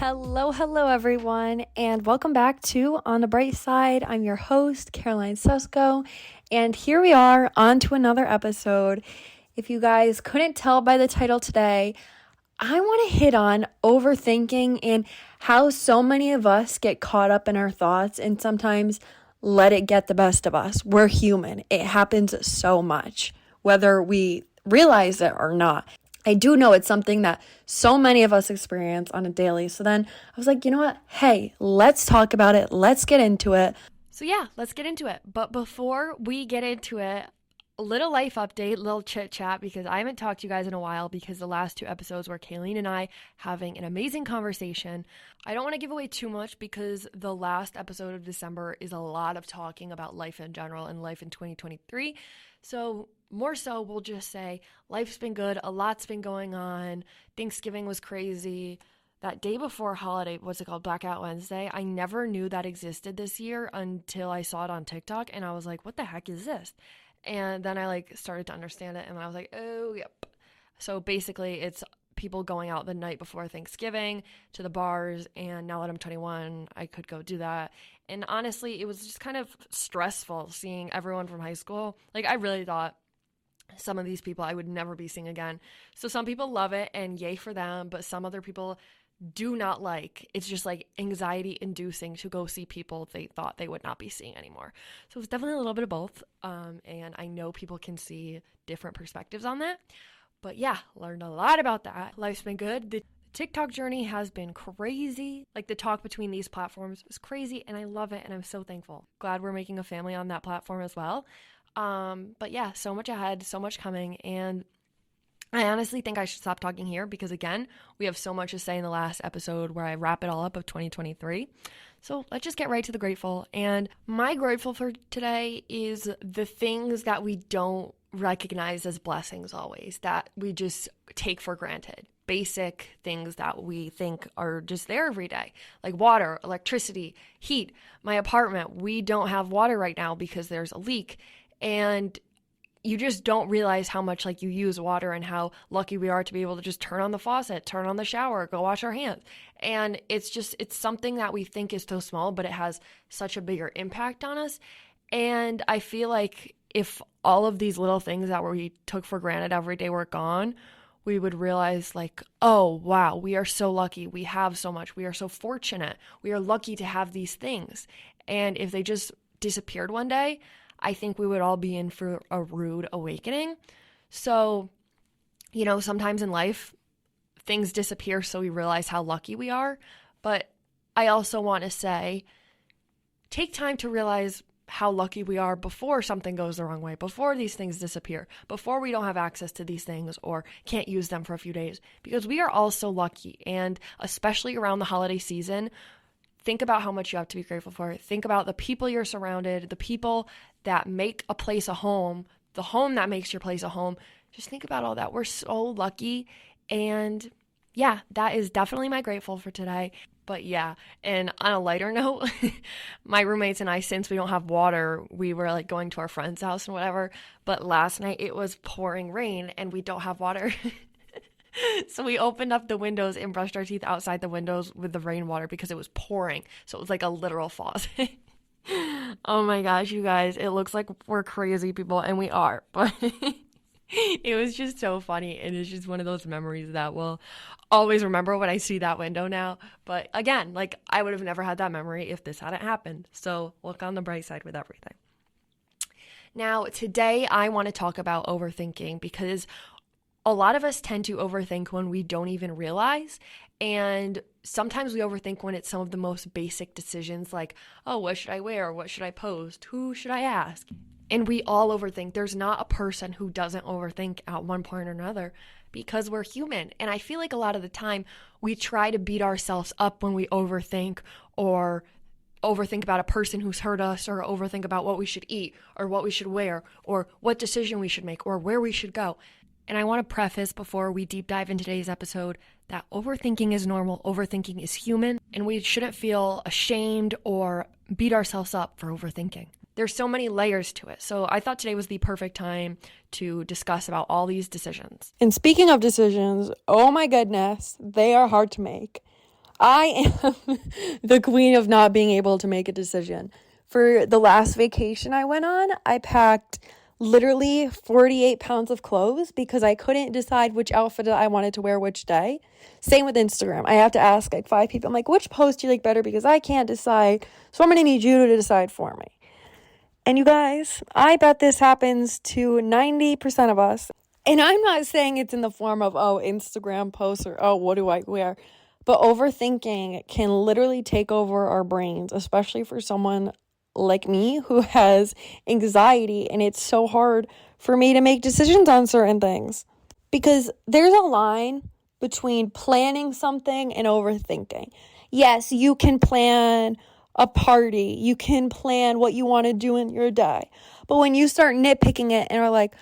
Hello, everyone, and welcome back to On the Bright Side. I'm your host, Caroline Susko, and here we are on to another episode. If you guys couldn't tell by the title today, I want to hit on overthinking and how so many of us get caught up in our thoughts and sometimes let it get the best of us. We're human. It happens so much, whether we realize it or not. I do know it's something that so many of us experience on a daily. So then I was like, you know what? Hey, let's talk about it. Let's get into it. So yeah, let's get into it. But before we get into it, a little life update, little chit chat, because I haven't talked to you guys in a while because the last two episodes were Kayleen and I having an amazing conversation. I don't want to give away too much because the last episode of December is a lot of talking about life in general and life in 2023. So more so, we'll just say life's been good. A lot's been going on. Thanksgiving was crazy. That day before holiday, what's it called? Blackout Wednesday. I never knew that existed this year until I saw it on TikTok. And I was like, what the heck is this? And then I started to understand it. And I was like, oh, yep. So basically it's people going out the night before Thanksgiving to the bars. And now that I'm 21, I could go do that. And honestly, it was just kind of stressful seeing everyone from high school. I really thought some of these people I would never be seeing again. So some people love it and yay for them, but some other people do not like. It's just anxiety inducing to go see people they thought they would not be seeing anymore. So it's definitely a little bit of both. And I know people can see different perspectives on that. But yeah, learned a lot about that. Life's been good. The TikTok journey has been crazy. The talk between these platforms was crazy and I love it and I'm so thankful. Glad we're making a family on that platform as well. But yeah, so much ahead, so much coming, and I honestly think I should stop talking here because again, we have so much to say in the last episode where I wrap it all up of 2023. So let's just get right to the grateful. And my grateful for today is the things that we don't recognize as blessings always, that we just take for granted. Basic things that we think are just there every day, like water, electricity, heat. My apartment, we don't have water right now because there's a leak. And you just don't realize how much you use water and how lucky we are to be able to just turn on the faucet, turn on the shower, go wash our hands. And it's something that we think is so small, but it has such a bigger impact on us. And I feel like if all of these little things that we took for granted every day were gone, we would realize oh, wow, we are so lucky. We have so much. We are so fortunate. We are lucky to have these things. And if they just disappeared one day, I think we would all be in for a rude awakening. So, sometimes in life, things disappear so we realize how lucky we are. But I also want to say, take time to realize how lucky we are before something goes the wrong way, before these things disappear, before we don't have access to these things or can't use them for a few days, because we are all so lucky. And especially around the holiday season, think about how much you have to be grateful for. Think about the people you're surrounded, the people that make a place a home, the home that makes your place a home. Just think about all that. We're so lucky. And yeah, that is definitely my grateful for today. But yeah, and on a lighter note, my roommates and I, since we don't have water, we were going to our friend's house and whatever. But last night it was pouring rain and we don't have water. So we opened up the windows and brushed our teeth outside the windows with the rainwater because it was pouring. So it was like a literal faucet. Oh my gosh, you guys, it looks like we're crazy people, and we are, but it was just so funny. And it's just one of those memories that we'll always remember when I see that window now. But again, I would have never had that memory if this hadn't happened. So look on the bright side with everything. Now, today I want to talk about overthinking because a lot of us tend to overthink when we don't even realize. And sometimes we overthink when it's some of the most basic decisions oh, what should I wear? What should I post? Who should I ask? And we all overthink. There's not a person who doesn't overthink at one point or another because we're human. And I feel like a lot of the time we try to beat ourselves up when we overthink or overthink about a person who's hurt us or overthink about what we should eat or what we should wear or what decision we should make or where we should go. And I want to preface before we deep dive into today's episode that overthinking is normal, overthinking is human, and we shouldn't feel ashamed or beat ourselves up for overthinking. There's so many layers to it. So I thought today was the perfect time to discuss about all these decisions. And speaking of decisions, oh my goodness, they are hard to make. I am the queen of not being able to make a decision. For the last vacation I went on, I packed literally 48 pounds of clothes because I couldn't decide which outfit I wanted to wear which day. Same with Instagram. I have to ask like 5 people. I'm like, which post do you like better? Because I can't decide. So I'm going to need you to decide for me. And you guys, I bet this happens to 90% of us. And I'm not saying it's in the form of, Instagram posts or, what do I wear? But overthinking can literally take over our brains, especially for someone like me who has anxiety. And it's so hard for me to make decisions on certain things. Because there's a line between planning something and overthinking. Yes, you can plan a party. You can plan what you want to do in your day. But when you start nitpicking it and are like,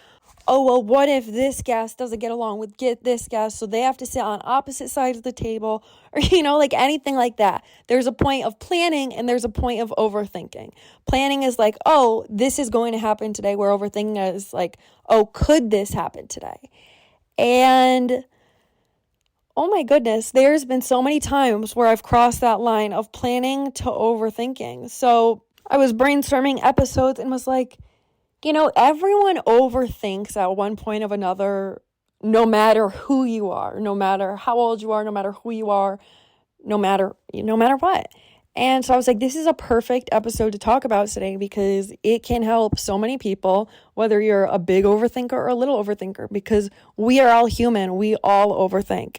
oh, well, what if this guest doesn't get along with this guest, so they have to sit on opposite sides of the table, or, like anything like that. There's a point of planning and there's a point of overthinking. Planning is like, oh, this is going to happen today, where overthinking is like, oh, could this happen today? And oh my goodness, there's been so many times where I've crossed that line of planning to overthinking. So I was brainstorming episodes and was like, everyone overthinks at one point of another, no matter who you are, no matter how old you are, no matter who you are, no matter what. And so I was like, this is a perfect episode to talk about today because it can help so many people, whether you're a big overthinker or a little overthinker, because we are all human. We all overthink.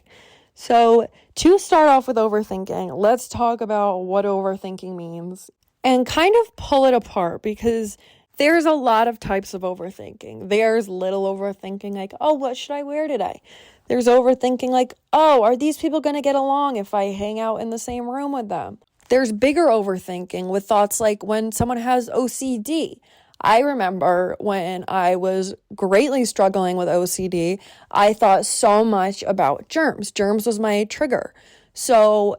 So to start off with overthinking, let's talk about what overthinking means and kind of pull it apart, because there's a lot of types of overthinking. There's little overthinking, like, oh, what should I wear today? There's overthinking like, oh, are these people going to get along if I hang out in the same room with them? There's bigger overthinking with thoughts like when someone has OCD. I remember when I was greatly struggling with OCD, I thought so much about germs. Germs was my trigger. So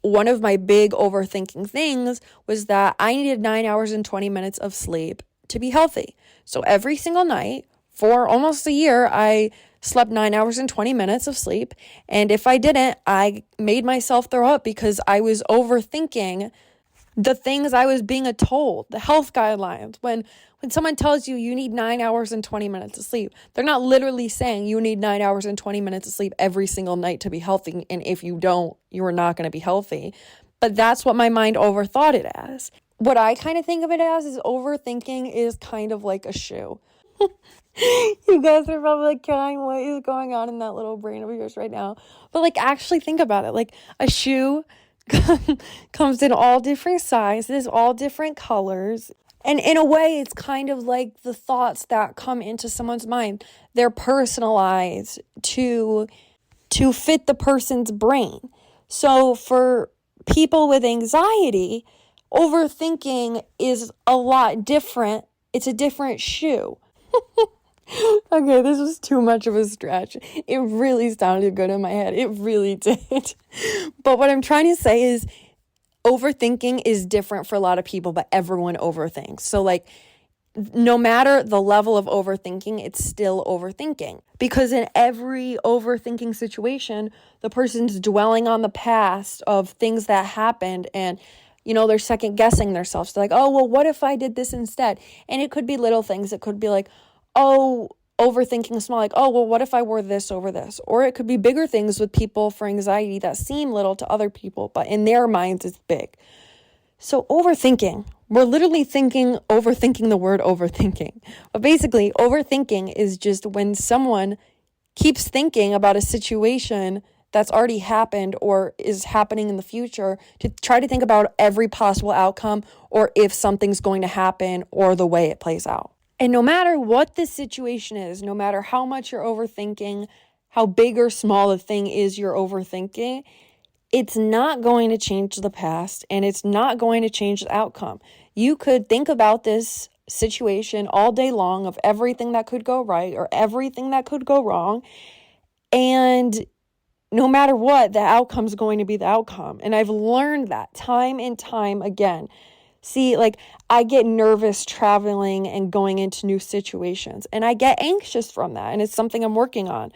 one of my big overthinking things was that I needed 9 hours and 20 minutes of sleep to be healthy. So every single night for almost a year, I slept 9 hours and 20 minutes of sleep. And if I didn't, I made myself throw up because I was overthinking the things I was being told, the health guidelines. When someone tells you need 9 hours and 20 minutes of sleep, they're not literally saying you need 9 hours and 20 minutes of sleep every single night to be healthy. And if you don't, you are not going to be healthy. But that's what my mind overthought it as. What I kind of think of it as is overthinking is kind of like a shoe. You guys are probably like, Caroline, what is going on in that little brain of yours right now? But like, actually think about it. Like a shoe comes in all different sizes, all different colors. And in a way, it's kind of like the thoughts that come into someone's mind. They're personalized to fit the person's brain. So for people with anxiety, overthinking is a lot different. It's a different shoe. Okay, this was too much of a stretch. It really sounded good in my head. It really did. But what I'm trying to say is overthinking is different for a lot of people, but everyone overthinks. So like, no matter the level of overthinking, it's still overthinking. Because in every overthinking situation, the person's dwelling on the past of things that happened, and they're second guessing themselves. They're like, oh, well, what if I did this instead? And it could be little things. It could be like, oh, overthinking small, like, oh, well, what if I wore this over this? Or it could be bigger things with people for anxiety that seem little to other people, but in their minds it's big. So overthinking, we're literally overthinking the word overthinking. But basically, overthinking is just when someone keeps thinking about a situation that's already happened or is happening in the future to try to think about every possible outcome or if something's going to happen or the way it plays out. And no matter what the situation is, no matter how much you're overthinking, how big or small the thing is you're overthinking, it's not going to change the past and it's not going to change the outcome. You could think about this situation all day long of everything that could go right or everything that could go wrong, and no matter what, the outcome's going to be the outcome. And I've learned that time and time again. See, like, I get nervous traveling and going into new situations, and I get anxious from that, and it's something I'm working on.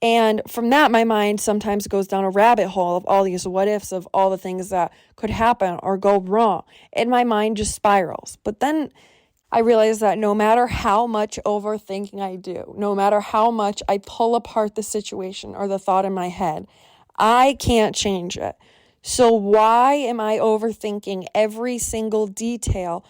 And from that, my mind sometimes goes down a rabbit hole of all these what ifs of all the things that could happen or go wrong. And my mind just spirals. But then I realize that no matter how much overthinking I do, no matter how much I pull apart the situation or the thought in my head, I can't change it. So why am I overthinking every single detail,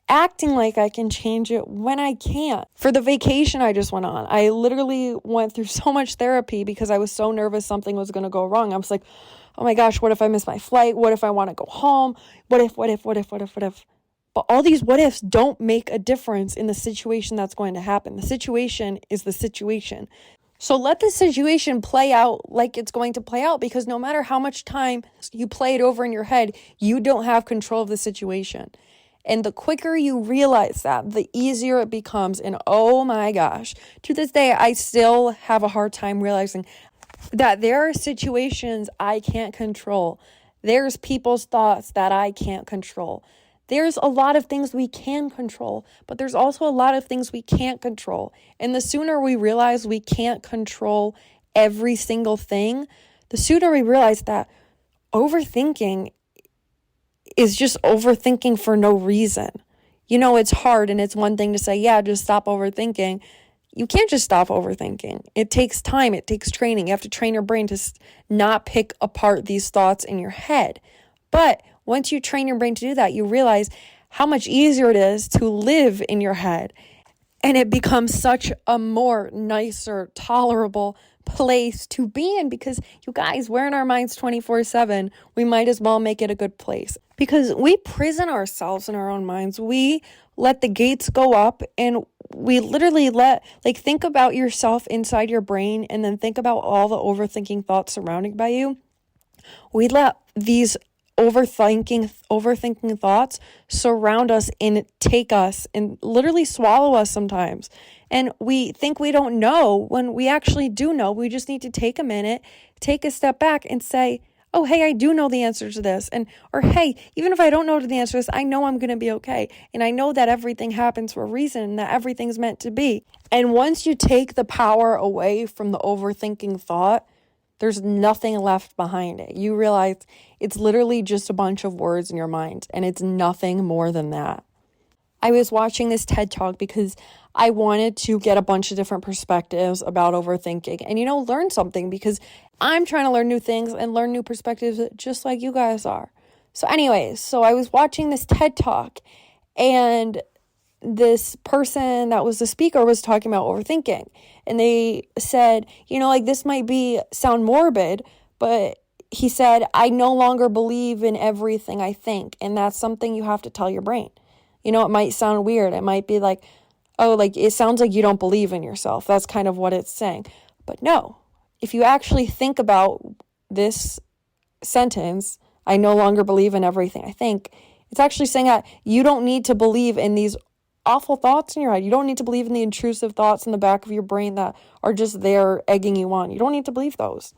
acting like I can change it when I can't? For the vacation I just went on, I literally went through so much therapy because I was so nervous something was going to go wrong. I was like, oh my gosh, what if I miss my flight? What if I want to go home? What if? But all these what ifs don't make a difference in the situation that's going to happen. The situation is the situation. So let the situation play out like it's going to play out, because no matter how much time you play it over in your head, you don't have control of the situation. And the quicker you realize that, the easier it becomes. And oh my gosh, to this day, I still have a hard time realizing that there are situations I can't control. There's people's thoughts that I can't control. There's a lot of things we can control, but there's also a lot of things we can't control. And the sooner we realize we can't control every single thing, the sooner we realize that overthinking is just overthinking for no reason. It's hard, and it's one thing to say, yeah, just stop overthinking. You can't just stop overthinking. It takes time. It takes training. You have to train your brain to not pick apart these thoughts in your head. But once you train your brain to do that, you realize how much easier it is to live in your head. And it becomes such a more nicer, tolerable place to be in, because you guys, we're in our minds 24/7. We might as well make it a good place, because we prison ourselves in our own minds. We let the gates go up, and we literally think about yourself inside your brain, and then think about all the overthinking thoughts surrounding by you. We let these overthinking thoughts surround us and take us and literally swallow us sometimes. And we think we don't know when we actually do know. We just need to take a minute, take a step back and say, oh, hey, I do know the answer to this. Or hey, even if I don't know the answer to this, I know I'm going to be okay. And I know that everything happens for a reason and that everything's meant to be. And once you take the power away from the overthinking thought, there's nothing left behind it. You realize it's literally just a bunch of words in your mind, and it's nothing more than that. I was watching this TED Talk because I wanted to get a bunch of different perspectives about overthinking and, learn something, because I'm trying to learn new things and learn new perspectives just like you guys are. So anyways, I was watching this TED Talk, and this person that was the speaker was talking about overthinking. And they said, this might sound morbid, but he said, I no longer believe in everything I think. And that's something you have to tell your brain. It might sound weird. It might be like, oh, it sounds like you don't believe in yourself. That's kind of what it's saying. But no, if you actually think about this sentence, I no longer believe in everything I think, it's actually saying that you don't need to believe in these awful thoughts in your head. You don't need to believe in the intrusive thoughts in the back of your brain that are just there egging you on. You don't need to believe those.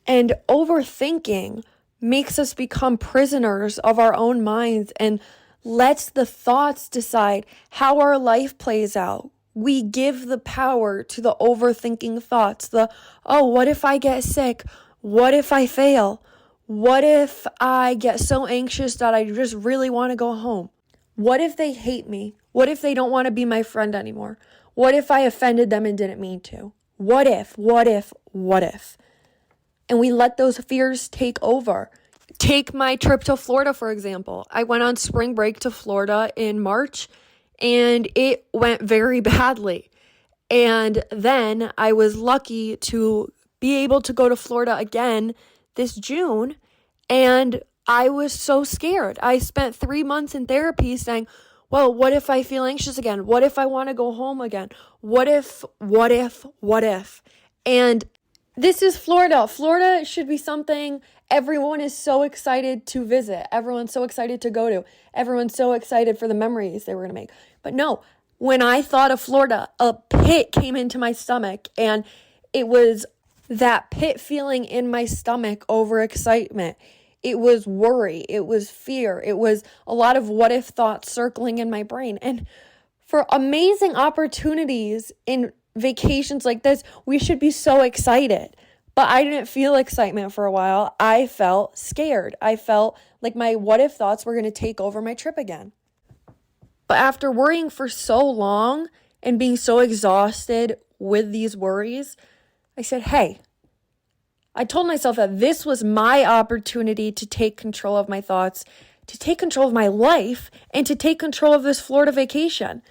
And overthinking makes us become prisoners of our own minds and lets the thoughts decide how our life plays out. We give the power to the overthinking thoughts. What if I get sick? What if I fail? What if I get so anxious that I just really want to go home? What if they hate me? What if they don't want to be my friend anymore? What if I offended them and didn't mean to? What if? And we let those fears take over. Take my trip to Florida, for example. I went on spring break to Florida in March, and it went very badly. And then I was lucky to be able to go to Florida again this June, and I was so scared. I spent 3 months in therapy saying, well, what if I feel anxious again? What if I want to go home again? What if? And this is Florida. Florida should be something everyone is so excited to visit. Everyone's so excited to go to. Everyone's so excited for the memories they were going to make. But no, when I thought of Florida, a pit came into my stomach, and it was that pit feeling in my stomach over excitement. It was worry. It was fear. It was a lot of what if thoughts circling in my brain. And for amazing opportunities in vacations like this, we should be so excited. But I didn't feel excitement for a while. I felt scared. I felt like my what if thoughts were going to take over my trip again. But after worrying for so long and being so exhausted with these worries, I said, hey, I told myself that this was my opportunity to take control of my thoughts, to take control of my life, and to take control of this Florida vacation.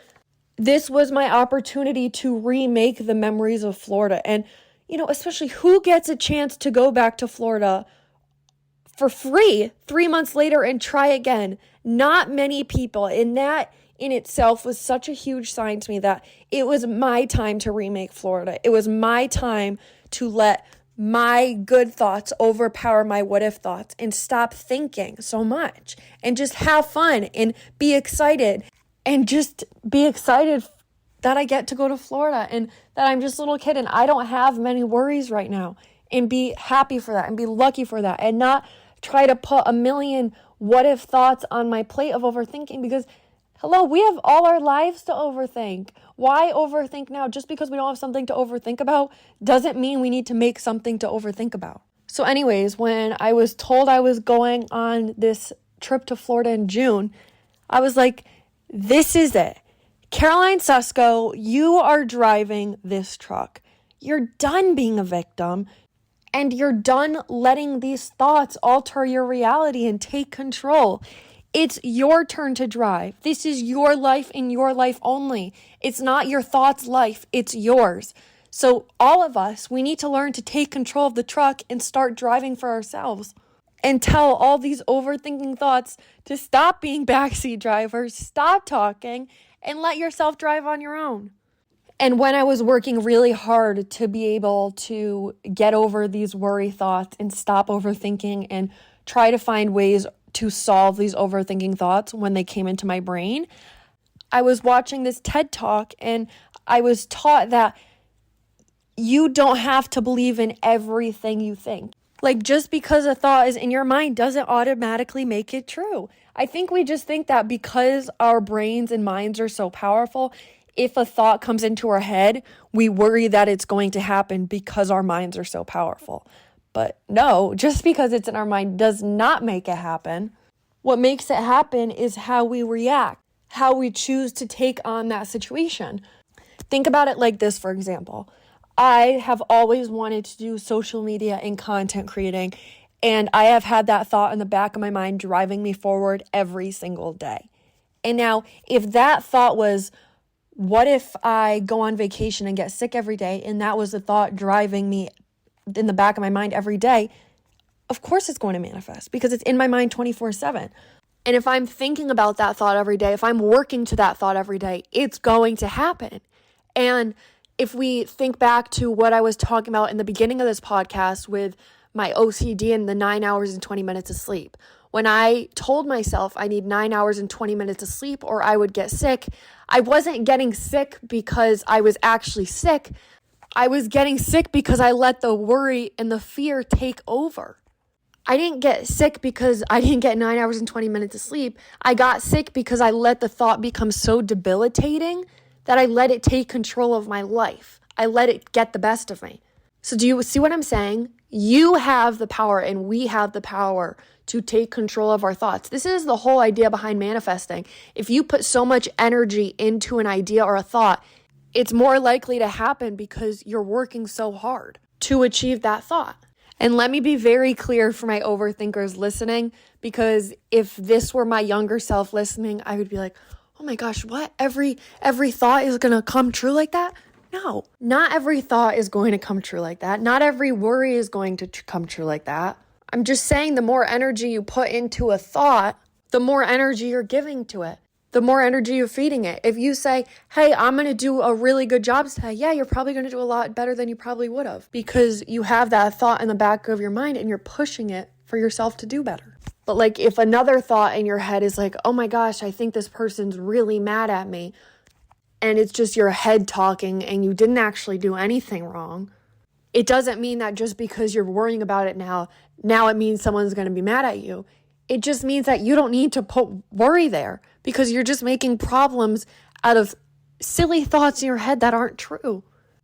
This was my opportunity to remake the memories of Florida. And, especially who gets a chance to go back to Florida for free 3 months later and try again? Not many people. And that in itself was such a huge sign to me that it was my time to remake Florida. It was my time to let my good thoughts overpower my what if thoughts and stop thinking so much and just have fun and be excited and just be excited that I get to go to Florida and that I'm just a little kid and I don't have many worries right now, and be happy for that and be lucky for that and not try to put a million what if thoughts on my plate of overthinking, because hello, we have all our lives to overthink. Why overthink now? Just because we don't have something to overthink about doesn't mean we need to make something to overthink about. So anyways, when I was told I was going on this trip to Florida in June, I was like, this is it. Caroline Susko, you are driving this truck. You're done being a victim, and you're done letting these thoughts alter your reality and take control. It's your turn to drive. This is your life and your life only. It's not your thoughts' life. It's yours. So all of us, we need to learn to take control of the truck and start driving for ourselves and tell all these overthinking thoughts to stop being backseat drivers, stop talking, and let yourself drive on your own. And when I was working really hard to be able to get over these worry thoughts and stop overthinking and try to find ways to solve these overthinking thoughts when they came into my brain, I was watching this TED Talk and I was taught that you don't have to believe in everything you think. Like, just because a thought is in your mind doesn't automatically make it true. I think we just think that because our brains and minds are so powerful, if a thought comes into our head, we worry that it's going to happen because our minds are so powerful. But no, just because it's in our mind does not make it happen. What makes it happen is how we react, how we choose to take on that situation. Think about it like this, for example. I have always wanted to do social media and content creating, and I have had that thought in the back of my mind driving me forward every single day. And now, if that thought was, what if I go on vacation and get sick every day, and that was the thought driving me in the back of my mind every day, of course it's going to manifest because it's in my mind 24/7. And if I'm thinking about that thought every day, if I'm working to that thought every day, it's going to happen. And if we think back to what I was talking about in the beginning of this podcast with my OCD and the 9 hours and 20 minutes of sleep, when I told myself I need 9 hours and 20 minutes of sleep or I would get sick, I wasn't getting sick because I was actually sick. I was getting sick because I let the worry and the fear take over. I didn't get sick because I didn't get 9 hours and 20 minutes of sleep. I got sick because I let the thought become so debilitating that I let it take control of my life. I let it get the best of me. So do you see what I'm saying? You have the power and we have the power to take control of our thoughts. This is the whole idea behind manifesting. If you put so much energy into an idea or a thought, it's more likely to happen because you're working so hard to achieve that thought. And let me be very clear for my overthinkers listening, because if this were my younger self listening, I would be like, oh my gosh, what? Every thought is going to come true like that? No, not every thought is going to come true like that. Not every worry is going to come true like that. I'm just saying the more energy you put into a thought, the more energy you're giving to it. The more energy you're feeding it. If you say, hey, I'm going to do a really good job today, yeah, you're probably going to do a lot better than you probably would have because you have that thought in the back of your mind and you're pushing it for yourself to do better. But like if another thought in your head is like, oh my gosh, I think this person's really mad at me, and it's just your head talking and you didn't actually do anything wrong, it doesn't mean that just because you're worrying about it now it means someone's going to be mad at you. It just means that you don't need to put worry there because you're just making problems out of silly thoughts in your head that aren't true.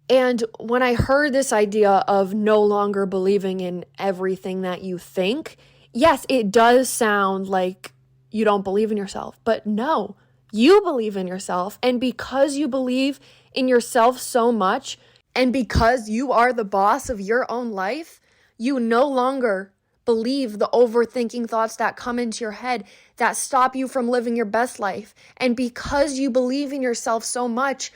And when I heard this idea of no longer believing in everything that you think, yes, it does sound like you don't believe in yourself, but no, you believe in yourself. And because you believe in yourself so much, and because you are the boss of your own life, you no longer believe the overthinking thoughts that come into your head that stop you from living your best life. And because you believe in yourself so much,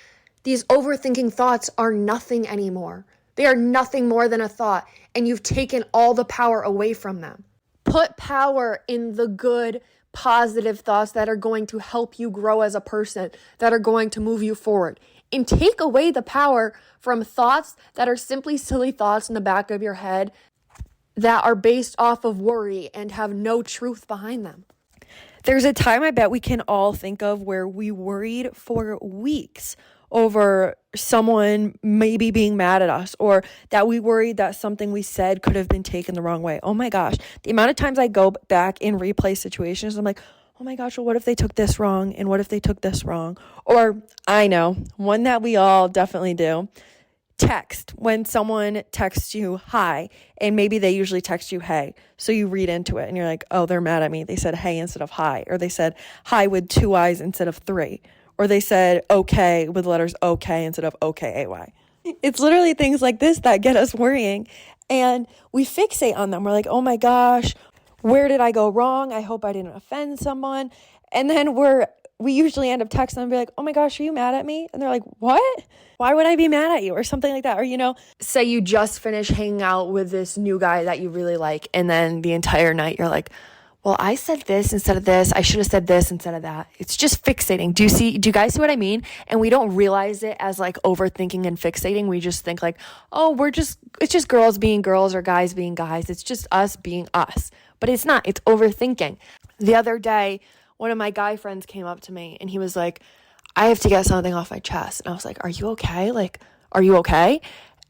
these overthinking thoughts are nothing anymore. They are nothing more than a thought, and you've taken all the power away from them. Put power in the good, positive thoughts that are going to help you grow as a person, that are going to move you forward. And take away the power from thoughts that are simply silly thoughts in the back of your head that are based off of worry and have no truth behind them. There's a time I bet we can all think of where we worried for weeks over someone maybe being mad at us, or that we worried that something we said could have been taken the wrong way. Oh my gosh, the amount of times I go back in replay situations, I'm like, oh my gosh, well, what if they took this wrong? And what if they took this wrong? Or I know, one that we all definitely do. Text, when someone texts you hi, and maybe they usually text you hey, so you read into it and you're like, oh, they're mad at me. They said hey instead of hi, or they said hi with 2 I's instead of 3, or they said okay with letters okay instead of okay. It's literally things like this that get us worrying, and we fixate on them. We're like, oh my gosh, where did I go wrong? I hope I didn't offend someone. And then we usually end up texting them and be like, oh my gosh, are you mad at me? And they're like, what? Why would I be mad at you? Or something like that. Or, say you just finished hanging out with this new guy that you really like. And then the entire night you're like, well, I said this instead of this. I should have said this instead of that. It's just fixating. Do you guys see what I mean? And we don't realize it as like overthinking and fixating. We just think like, oh, it's just girls being girls or guys being guys. It's just us being us. But it's not. It's overthinking. The other day, one of my guy friends came up to me and he was like, I have to get something off my chest. And I was like, are you okay? Like, are you okay?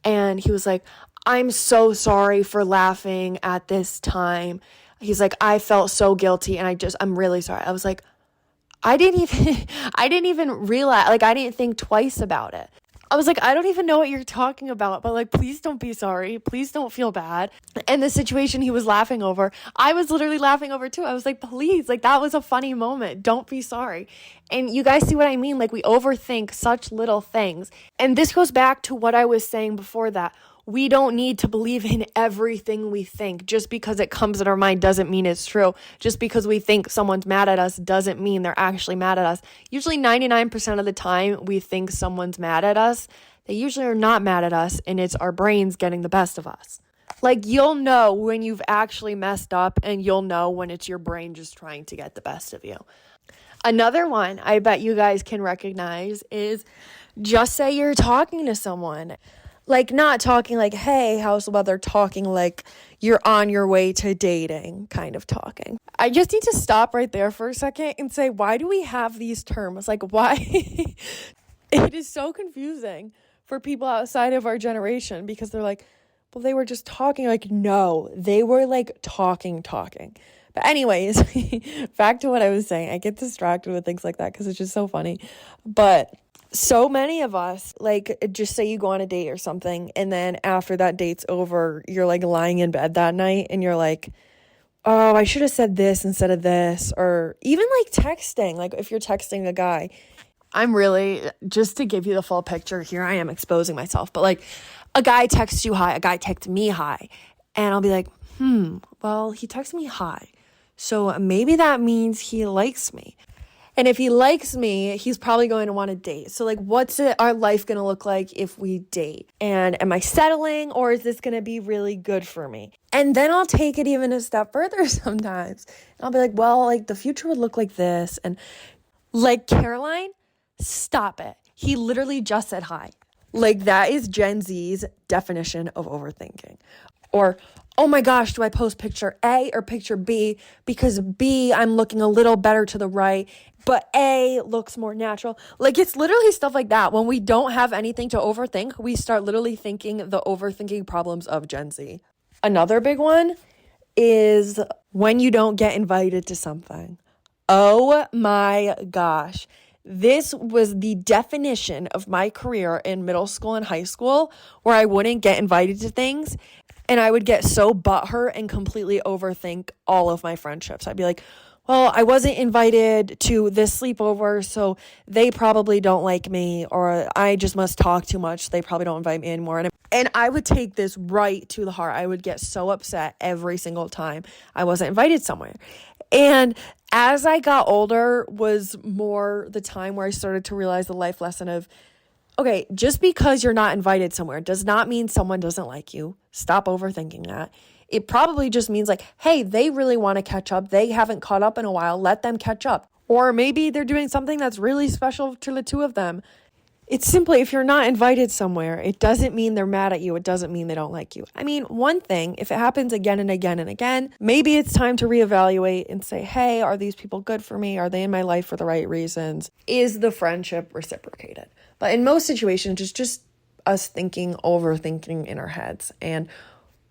And he was like, I'm so sorry for laughing at this time. He's like, I felt so guilty and I'm really sorry. I was like, I didn't even realize, like, I didn't think twice about it. I was like, I don't even know what you're talking about, but like, please don't be sorry. Please don't feel bad. And the situation he was laughing over, I was literally laughing over too. I was like, please, like, that was a funny moment. Don't be sorry. And you guys see what I mean? Like, we overthink such little things. And this goes back to what I was saying before that. We don't need to believe in everything we think. Just because it comes in our mind doesn't mean it's true. Just because we think someone's mad at us doesn't mean they're actually mad at us. Usually 99% of the time we think someone's mad at us, they usually are not mad at us, and it's our brains getting the best of us. Like, you'll know when you've actually messed up, and you'll know when it's your brain just trying to get the best of you. Another one I bet you guys can recognize is just say you're talking to someone. Like, not talking like, hey, how's the weather? Talking like you're on your way to dating kind of talking. I just need to stop right there for a second and say, why do we have these terms? Like, why? It is so confusing for people outside of our generation because they're like, well, they were just talking. Like, no, they were like talking. But anyways, back to what I was saying. I get distracted with things like that because it's just so funny. But so many of us, like, just say you go on a date or something, and then after that date's over, you're like lying in bed that night and you're like, oh, I should have said this instead of this. Or even like texting, like if you're texting a guy, I'm really, just to give you the full picture here, I am exposing myself, but like a guy texts you hi, a guy texts me hi, and I'll be like, well, he texted me hi, so maybe that means he likes me. And if he likes me, he's probably going to want to date. So like, what's our life going to look like if we date? And am I settling, or is this going to be really good for me? And then I'll take it even a step further sometimes. And I'll be like, well, like the future would look like this. And like, Caroline, stop it. He literally just said hi. Like, that is Gen Z's definition of overthinking. Or, oh my gosh, do I post picture A or picture B? Because B, I'm looking a little better to the right, but A looks more natural. Like, it's literally stuff like that. When we don't have anything to overthink, we start literally thinking the overthinking problems of Gen Z. Another big one is when you don't get invited to something. Oh my gosh. This was the definition of my career in middle school and high school, where I wouldn't get invited to things and I would get so butthurt and completely overthink all of my friendships. I'd be like, well, I wasn't invited to this sleepover, so they probably don't like me, or I just must talk too much. They probably don't invite me anymore. And I would take this right to the heart. I would get so upset every single time I wasn't invited somewhere. And as I got older was more the time where I started to realize the life lesson of, okay, just because you're not invited somewhere does not mean someone doesn't like you. Stop overthinking that. It probably just means like, hey, they really want to catch up. They haven't caught up in a while. Let them catch up. Or maybe they're doing something that's really special to the two of them. It's simply, if you're not invited somewhere, it doesn't mean they're mad at you. It doesn't mean they don't like you. I mean, one thing, if it happens again and again and again, maybe it's time to reevaluate and say, hey, are these people good for me? Are they in my life for the right reasons? Is the friendship reciprocated? But in most situations, it's just us overthinking in our heads. And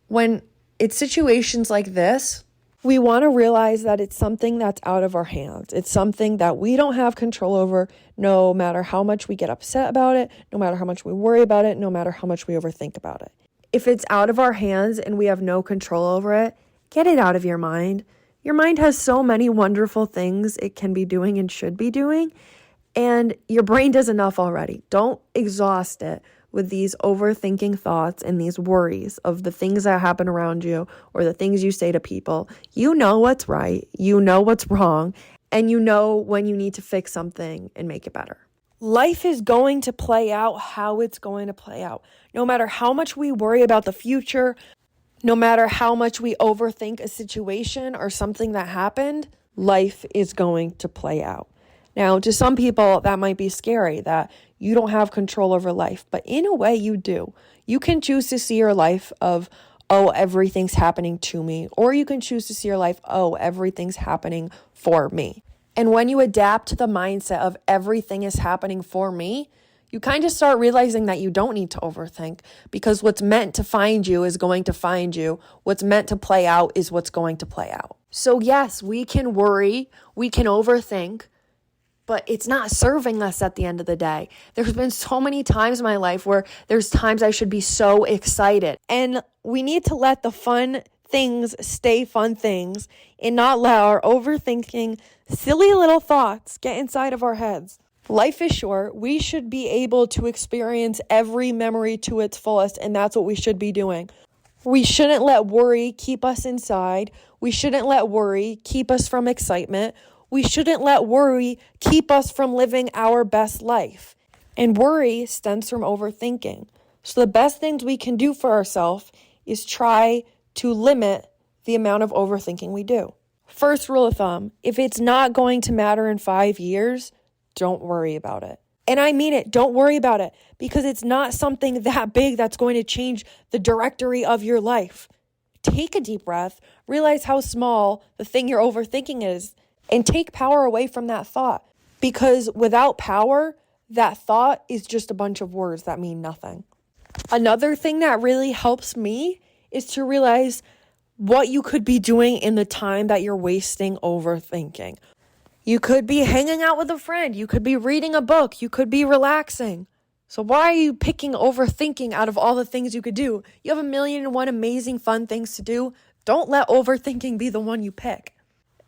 when it's situations like this, we want to realize that it's something that's out of our hands. It's something that we don't have control over, no matter how much we get upset about it, no matter how much we worry about it, no matter how much we overthink about it. If it's out of our hands and we have no control over it, get it out of your mind. Your mind has so many wonderful things it can be doing and should be doing, and your brain does enough already. Don't exhaust it with these overthinking thoughts and these worries of the things that happen around you or the things you say to people. You know what's right, you know what's wrong, and you know when you need to fix something and make it better. Life is going to play out how it's going to play out. No matter how much we worry about the future, no matter how much we overthink a situation or something that happened, life is going to play out. Now, to some people, that might be scary, that you don't have control over life, but in a way you do. You can choose to see your life of, oh, everything's happening to me, or you can choose to see your life, oh, everything's happening for me. And when you adapt to the mindset of everything is happening for me, you kind of start realizing that you don't need to overthink, because what's meant to find you is going to find you. What's meant to play out is what's going to play out. So yes, we can worry, we can overthink, but it's not serving us at the end of the day. There's been so many times in my life where there's times I should be so excited. And we need to let the fun things stay fun things and not let our overthinking, silly little thoughts get inside of our heads. Life is short. We should be able to experience every memory to its fullest, and that's what we should be doing. We shouldn't let worry keep us inside. We shouldn't let worry keep us from excitement. We shouldn't let worry keep us from living our best life. And worry stems from overthinking. So the best things we can do for ourselves is try to limit the amount of overthinking we do. First rule of thumb, if it's not going to matter in 5 years, don't worry about it. And I mean it, don't worry about it, because it's not something that big that's going to change the directory of your life. Take a deep breath, realize how small the thing you're overthinking is, and take power away from that thought. Because without power, that thought is just a bunch of words that mean nothing. Another thing that really helps me is to realize what you could be doing in the time that you're wasting overthinking. You could be hanging out with a friend. You could be reading a book. You could be relaxing. So why are you picking overthinking out of all the things you could do? You have 1,000,001 amazing fun things to do. Don't let overthinking be the one you pick.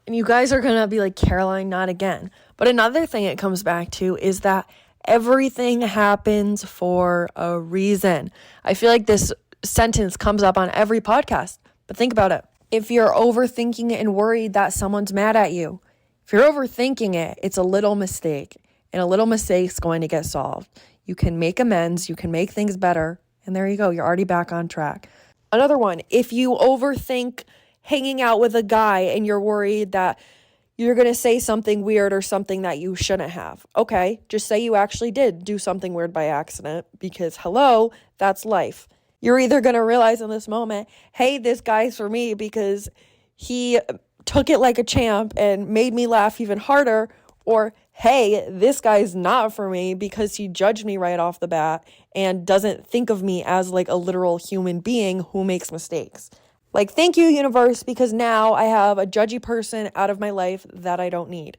And you guys are going to be like, Caroline, not again. But another thing it comes back to is that everything happens for a reason. I feel like this sentence comes up on every podcast, but think about it. If you're overthinking and worried that someone's mad at you, if you're overthinking it, it's a little mistake, and a little mistake's going to get solved. You can make amends, you can make things better, and there you go. You're already back on track. Another one, if you overthink hanging out with a guy and you're worried that you're going to say something weird or something that you shouldn't have. Okay, just say you actually did do something weird by accident, because hello, that's life. You're either going to realize in this moment, hey, this guy's for me because he took it like a champ and made me laugh even harder, or hey, this guy's not for me because he judged me right off the bat and doesn't think of me as like a literal human being who makes mistakes. Like, thank you, universe, because now I have a judgy person out of my life that I don't need.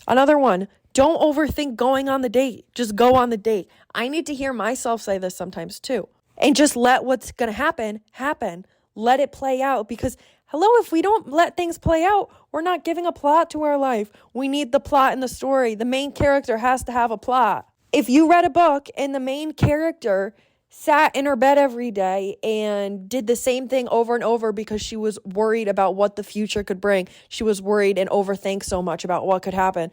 Another one, Don't overthink going on the date. Just go on the date. I need to hear myself say this sometimes too. And just let what's going to happen. Let it play out, because hello, if we don't let things play out, we're not giving a plot to our life. We need the plot in the story. The main character has to have a plot. If you read a book and the main character sat in her bed every day and did the same thing over and over because she was worried about what the future could bring, she was worried and overthink so much about what could happen,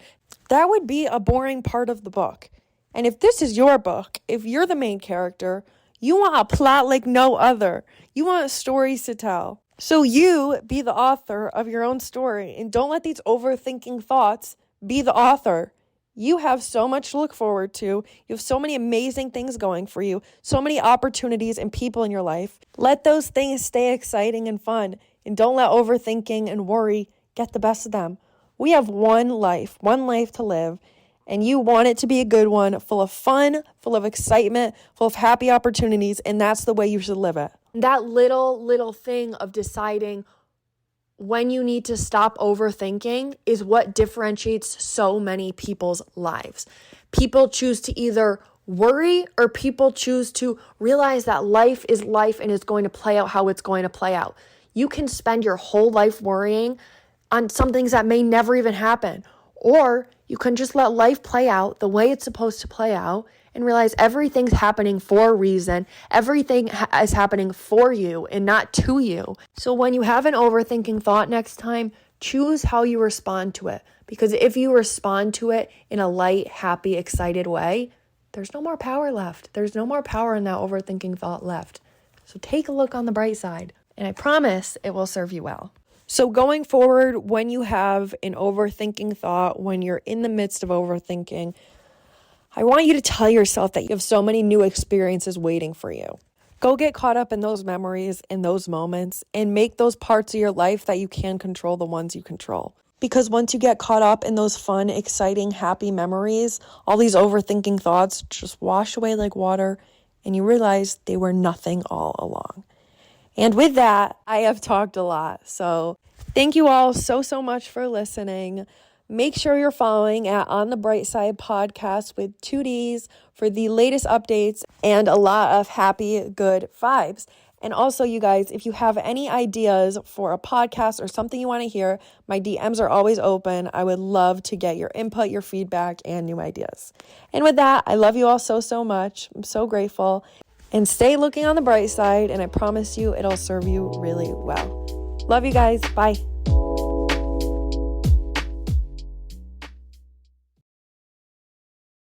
that would be a boring part of the book. And if this is your book, if you're the main character, you want a plot like no other. You want stories to tell. So you be the author of your own story, and don't let these overthinking thoughts be the author. You have so much to look forward to. You have so many amazing things going for you, so many opportunities and people in your life. Let those things stay exciting and fun, and don't let overthinking and worry get the best of them. We have one life to live, and you want it to be a good one, full of fun, full of excitement, full of happy opportunities, and that's the way you should live it. That little thing of deciding when you need to stop overthinking is what differentiates so many people's lives. People choose to either worry, or people choose to realize that life is life and is going to play out how it's going to play out. You can spend your whole life worrying on some things that may never even happen. Or you can just let life play out the way it's supposed to play out and realize everything's happening for a reason. Everything is happening for you and not to you. So when you have an overthinking thought next time, choose how you respond to it. Because if you respond to it in a light, happy, excited way, there's no more power left. There's no more power in that overthinking thought left. So take a look on the bright side, and I promise it will serve you well. So going forward, when you have an overthinking thought, when you're in the midst of overthinking, I want you to tell yourself that you have so many new experiences waiting for you. Go get caught up in those memories, in those moments, and make those parts of your life that you can control the ones you control. Because once you get caught up in those fun, exciting, happy memories, all these overthinking thoughts just wash away like water, and you realize they were nothing all along. And with that, I have talked a lot. So thank you all so much for listening. Make sure you're following at On the Bright Side podcast with 2 Ds for the latest updates and a lot of happy, good vibes. And also, you guys, if you have any ideas for a podcast or something you want to hear, my DMs are always open. I would love to get your input, your feedback, and new ideas. And with that, I love you all so much. I'm so grateful. And stay looking on the bright side, and I promise you it'll serve you really well. Love you guys. Bye.